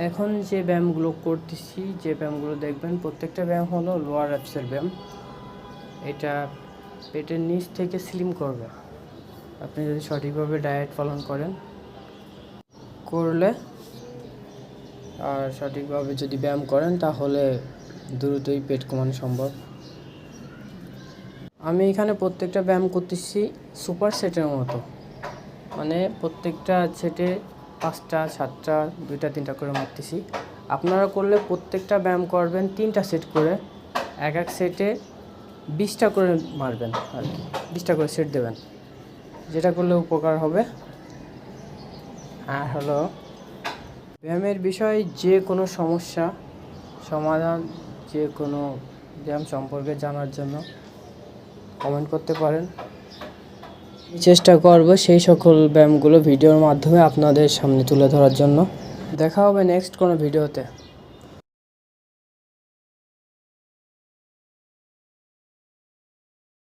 এখন যে ব্যায়ামগুলো করতেছি, যে ব্যায়ামগুলো দেখবেন, প্রত্যেকটা ব্যায়াম হলো লোয়ার অ্যাবসের ব্যায়াম। এটা পেটের নিচ থেকে স্লিম করবে আপনি যদি সঠিকভাবে ডায়েট পালন করলে আর সঠিকভাবে যদি ব্যায়াম করেন তাহলে দ্রুতই পেট কমানো সম্ভব। আমি এখানে প্রত্যেকটা ব্যায়াম করতেছি সুপার সেটের মতো, মানে প্রত্যেকটা সেটে 5টা 7টা 2টা 3টা করে মারতেছি। আপনারা করলে প্রত্যেকটা ব্যায়াম করবেন 3টা সেট করে, এক সেটে 20টা করে মারবেন আর কি, 20টা করে সেট দেবেন, যেটা করলে উপকার হবে। আর হলো ব্যায়ামের বিষয়ে যে কোনো সমস্যা সমাধান, যে কোনো ব্যায়াম সম্পর্কে জানার জন্য কমেন্ট করতে পারেন। চেষ্টা করব সেই সকল ব্যায়ামগুলো ভিডিওর মাধ্যমে আপনাদের সামনে তুলে ধরার জন্য। দেখা হবে নেক্সট কোনো ভিডিওতে।